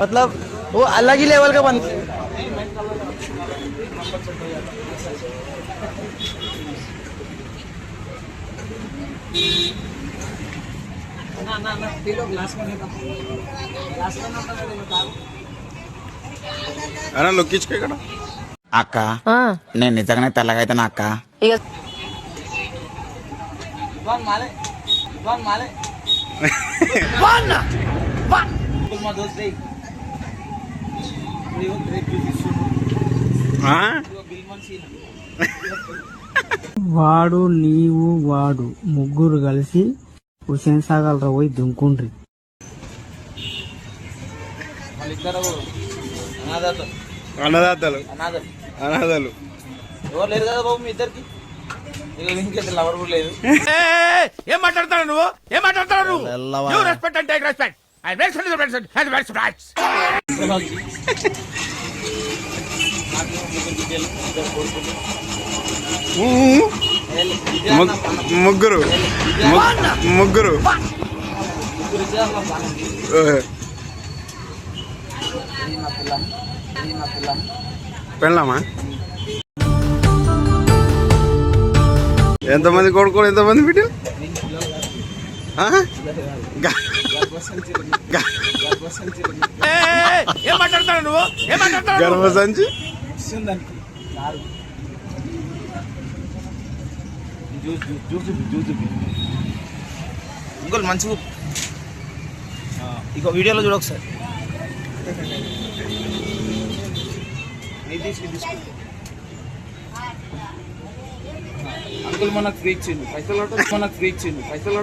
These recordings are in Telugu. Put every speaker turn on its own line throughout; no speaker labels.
मतलब वो अलग ही लेवल का बंदा।
అన్న లొక్కించుకో ఇక్కడ.
అక్క నేను నిజంగానే తెల్లగా అయితే నా అక్క
వాడు నీవు వాడు ముగ్గురు కలిసి హుసేన్ సాగర్ రా పోయి దుంకుండ్రి.
అన్నదాతలు అనాథలు
ఎవరు లేరు కదా బాబు మీ ఇద్దరికి. ఇంకెంత లవర్ కూడా లేదు.
ఏం మాట్లాడతాడు నువ్వు? ఏం మాట్లాడతాడు నువ్వు? You respect and take respect. I respect.
ముగ్గురు ముగ్గురు పెళ్ళామా? ఎంతమంది కొడుకోడు, ఎంతమంది బిడ్డలు?
ఏం మాట్లాడతాడు నువ్వు? ఏం మాట్లాడతాడు?
గర్భసంచి
ఇంకోటి మంచిగా ఇక వీడియోలో చూడ ఒకసారి. అంకుల్ మనకు ఫ్రీ ఇచ్చింది పైసలు.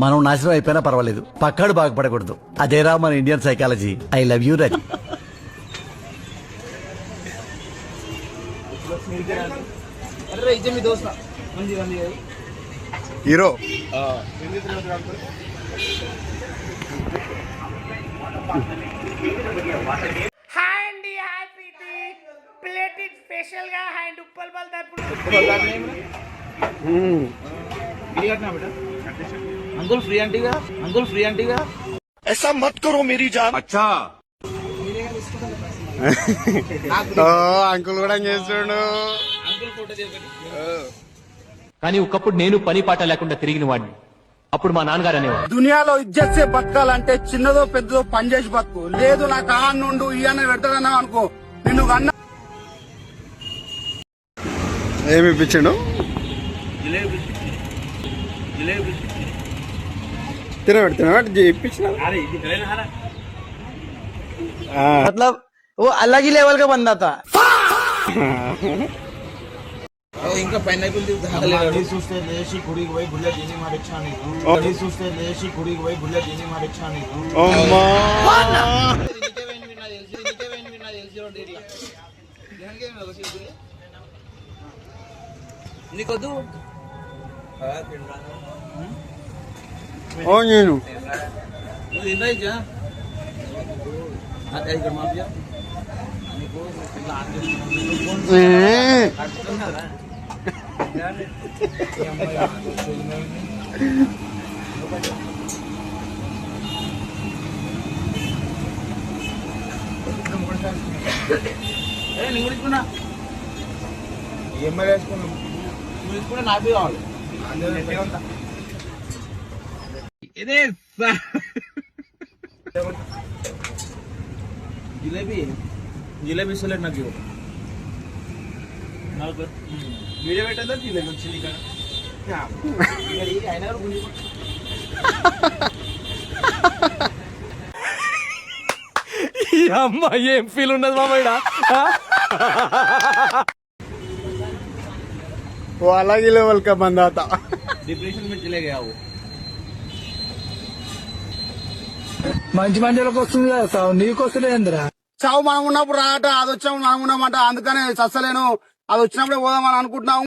మనం నాశనం అయిపోయినా పర్వాలేదు, పక్కాడు బాగుపడకూడదు. అదేరా మన Indian psychology. I love you Raji.
అరే ఇచ్చే మీ దోస్త
హీరో.
అంకుల్ ఫ్రీ అంటీగా
ऐसा मत करो मेरी जान.
అచ్చా
అంకుల్ కూడా చేస్తుండు.
అంకుల్ ఫోటో తీయకండి.
కానీ ఒకప్పుడు నేను పని పాట లేకుండా తిరిగిన వాడిని. అప్పుడు మా నాన్నగారు అనేవాడు,
దునియాలో ఇజ్జత్ బతకాలంటే చిన్నదో పెద్దదో పనిచేసి బతుకు. లేదు నాకు ఆహన్ నుండు ఇవన్న పెడతాడన్నా అనుకో నిన్ను అన్న.
ఏమి ఇప్పించిండు? తినబెట్టి ఇప్పించిన.
मतलब वो अलग ही लेवल का बंदा था. ఇంకా పైనాపిల్ చూస్తే లేచి కుడికి పోయి బుల్లెట్ ఎన్ని మారిచ్చా నీకు. చూస్తే లేచి కుడికి పోయి బుల్లెట్ ఎన్ని మారిచ్చా నీకు. నీకొద్దు
నేను
ఇక్కడ మాఫియా నీకు నేను తీసుకున్నా ఈఎంఐ వేసుకున్నాం. నువ్వు తీసుకున్నా నాకు కావాలి. ఇదే జిలేబీ ఇస్తలేదు నాకు. వీడియో పెట్టదా జిలేబీ వచ్చింది ఇక్కడ. అయినా
అమ్మా ఏం ఫీల్ ఉండదు మామయ్య.
वो अलग ही लेवल का बंदा था.
डिप्रेशन में चले गया वो.
మంచి మందిలోకి వస్తుంది కదా సావు, నీకు వస్తుందేంద్రా? చావు మనం ఉన్నప్పుడు రాట, అది వచ్చాము మనం ఉన్నామంట. అందుకనే చస్తలేను, అది వచ్చినప్పుడే పోదామని అనుకుంటున్నాం.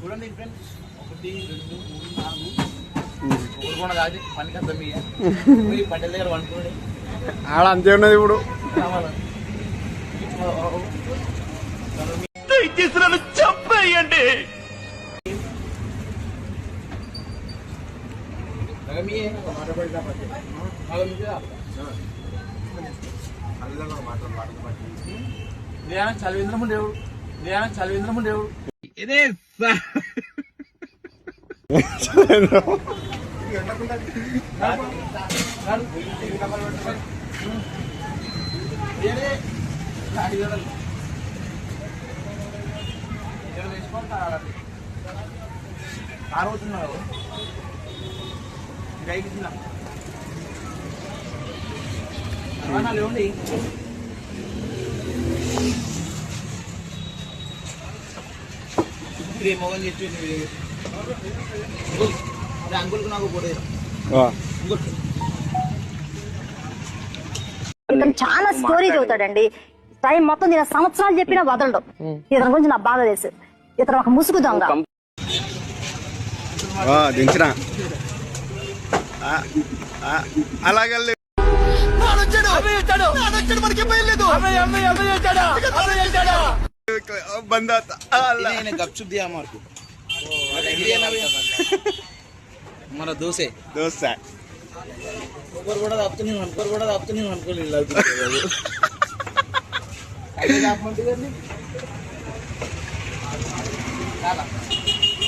చూడండి ఫ్రెండ్స్, 1 2 3 4 కాదు పనికి అర్థం పంటల దగ్గర పండుకోండి.
ఆడ అంతే ఉన్నది ఇప్పుడు.
చెప్పేయండి. ఇదే
మొగం చెప్పి అంకుల్కి నాకు పోటీ
ఇతను చాలా స్టోరీ చదువుతాడండి. టైం మొత్తం నేను సంవత్సరాలు చెప్పినా వదలడం. ఇతని గురించి నాకు బాగా తెలుసు. ఇతను ఒక ముసుగు దొంగ.
దించిన అలాగే బందాత
गपचुप दिया हमारे को हमारा दोस्त है ऊपर बड़ा दापते नहीं हमको नहीं लग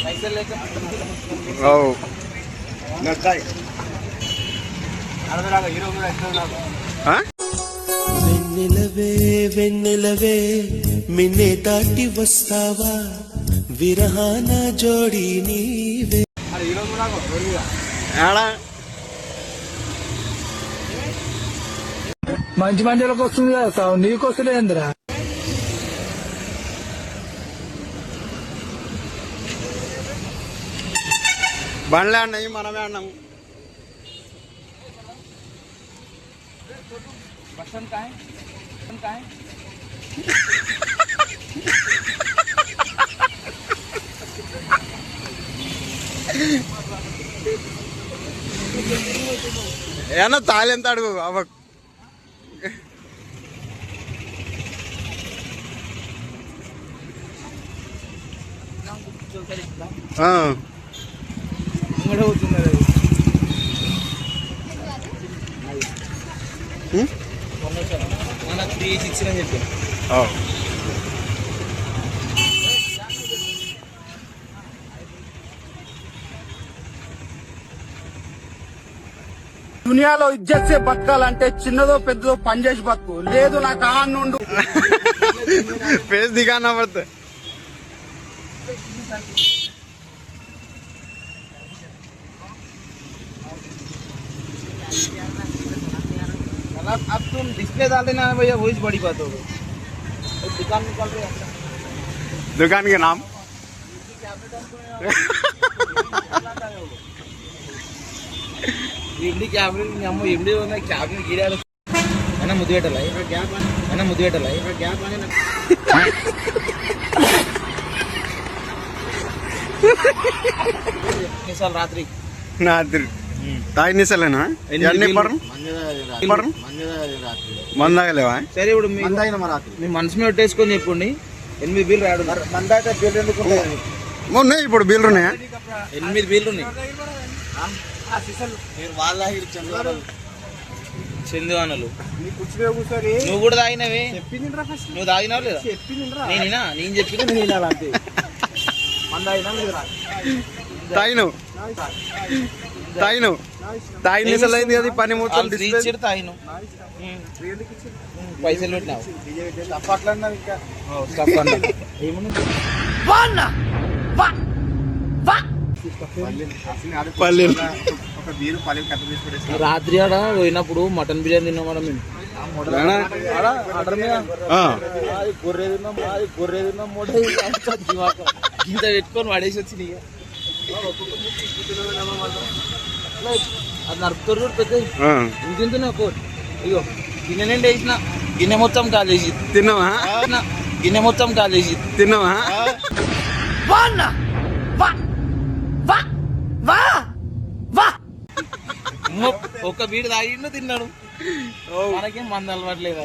पैसे लेकर
వెన్నెలవే వెన్నెలవే మిన్నే దాటి వస్తావా విరహాన జోడి నీవే
మంచి మందిలోకి వస్తుంది కదా సావు, నీకు వస్తుందేంద్రా?
బండ్లే అన్నాయి, మనమే అన్నాము. ఏమన్నా తాళెంత అడుగు అవ్వ.
మనకు 3 అని చెప్పి
దునియాలో ఇజ్జత్ సే బతకాలంటే చిన్నదో పెద్దదో పనిచేసి బతుకు, లేదు నాకు ఆ నుండు
ఫేస్ దిగానా పడితే
अब तुम डिस्प्ले डाल देना भैया, वही बड़ी बात होगी. दुकान निकाल रहे हैं,
दुकान के नाम
इमली कैमरे हम इमली होना कैमरे गिरा है मुद्दे टलाई है मुद्दे टलाई साल रात्रि
రాత్రి తాగిన సలేనా ఎన్ని పడరు మంద తాగలేవా?
సరే ఇప్పుడు మీ మనసు మీద పెట్టేసుకొని చెప్పండి 8 బిల్లు రాడు
ఉన్నాయి. ఇప్పుడు బిల్లు ఉన్నాయా?
8 బిల్లు ఉన్నాయి. చందువానలు నువ్వు కూడా తాగినవే, నువ్వు తాగినావు లేదా? నేను చెప్పిన
తాగిను తాగినసలైంది కదా పని మొత్తం
తాగిను పైసలు పెట్టినావు రాత్రి ఆడ పోయినప్పుడు మటన్ బిర్యానీ తిన్నాం మేడం మేము. ఆర్డర్ మీద గొర్రె తిన్నాం ఇంత పెట్టుకొని పడేసి వచ్చింది. అది నడుపుతారు పెద్ద ఇంత ఇగో గిన్నె నిండి వేసిన గిన్నె మొత్తం కాలేసి
తిన్నావా?
గిన్నె మొత్తం కాలేసి
తిన్నావా?
ఒక బీడు తాగిండు తిన్నాడు. మనకేం మంది అలవాట్లేదు.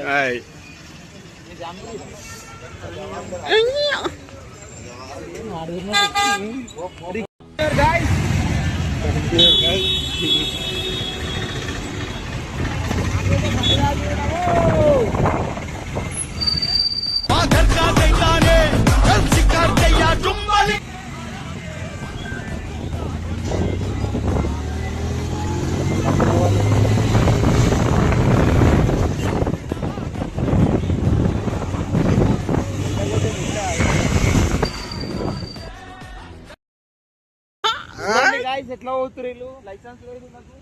ఎట్లా పోతురు వీళ్ళు లైసెన్స్ లేదు నాకు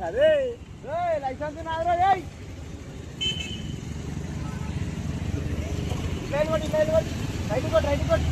అదే లైసెన్స్ నాదరా రైట్ కొట్